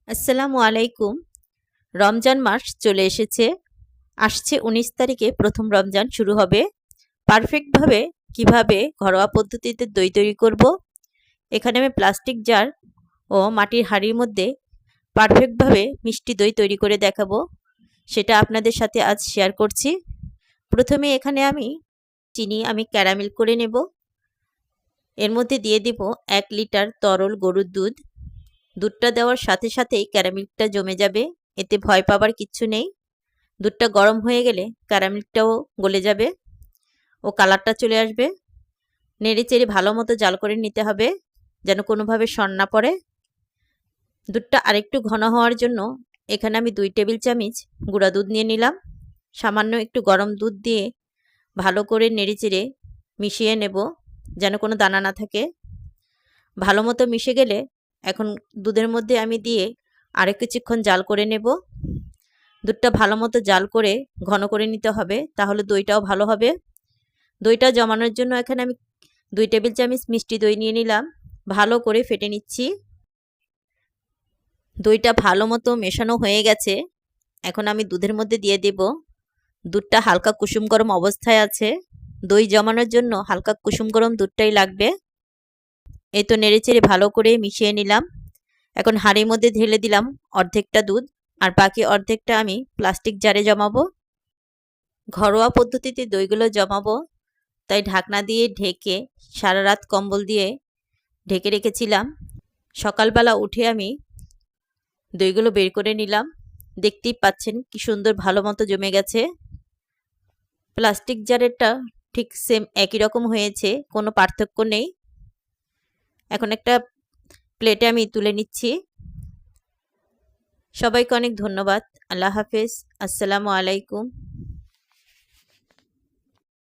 আসসালামু আলাইকুম। রমজান মাস চলে এসেছে। আসছে ১৯ তারিখে প্রথম রমজান শুরু হবে। পারফেক্টভাবে কিভাবে ঘরোয়া পদ্ধতিতে দই তৈরি করব, এখানে আমি প্লাস্টিক জার ও মাটির হাঁড়ির মধ্যে পারফেক্টভাবে মিষ্টি দই তৈরি করে দেখাবো। সেটা আপনাদের সাথে আজ শেয়ার করছি। প্রথমে এখানে চিনি ক্যারামেল করে নেব। এর মধ্যে দিয়ে দিব ১ লিটার তরল গরুর দুধ। দুধটা দেওয়ার সাথে সাথেই ক্যারামেলটা জমে যাবে, এতে ভয় পাবার কিচ্ছু নেই। দুধটা গরম হয়ে গেলে ক্যারামেলটাও গলে যাবে ও কালারটা চলে আসবে। নেড়ে চেড়ে ভালো মতো জাল করে নিতে হবে, যেন কোনোভাবে সর না পড়ে। দুধটা আরেকটু ঘন হওয়ার জন্য এখানে আমি ২ টেবিল চামচ গুঁড়া দুধ নিয়ে নিলাম। সামান্য একটু গরম দুধ দিয়ে ভালো করে নেড়ে চেড়ে মিশিয়ে নেব, যেন কোনো দানা না থাকে। ভালো মতো মিশে গেলে এখন দুধের মধ্যে আমি দিয়ে আরেক কিছুক্ষণ জাল করে নেব। দুধটা ভালো মতো জাল করে ঘন করে নিতে হবে, তাহলে দইটাও ভালো হবে। দইটা জমানোর জন্য এখানে আমি ২ টেবিল চামচ মিষ্টি দই নিয়ে নিলাম। ভালো করে ফেটে নিচ্ছি। দইটা ভালো মতো মেশানো হয়ে গেছে। এখন আমি দুধের মধ্যে দিয়ে দেব। দুধটা হালকা কুসুম গরম অবস্থায় আছে। দই জমানোর জন্য হালকা কুসুম গরম দুধটাই লাগবে। এই তো নেড়েচেড়ে ভালো করে মিশিয়ে নিলাম। এখন হাঁড়ির মধ্যে ঢেলে দিলাম অর্ধেকটা দুধ, আর বাকি অর্ধেকটা আমি প্লাস্টিক জারে জমাবো। ঘরোয়া পদ্ধতিতে দইগুলো জমাবো, তাই ঢাকনা দিয়ে ঢেকে সারা রাত কম্বল দিয়ে ঢেকে রেখেছিলাম। সকালবেলা উঠে আমি দইগুলো বের করে নিলাম। দেখতেই পাচ্ছেন কি সুন্দর ভালো মতো জমে গেছে। প্লাস্টিক জারেরটা ঠিক সেম একই রকম হয়েছে, কোনো পার্থক্য নেই। এখন একটা প্লেটে আমি তুলে নিচ্ছি। সবাইকে অনেক ধন্যবাদ। আল্লাহ হাফেজ। আসসালামু আলাইকুম।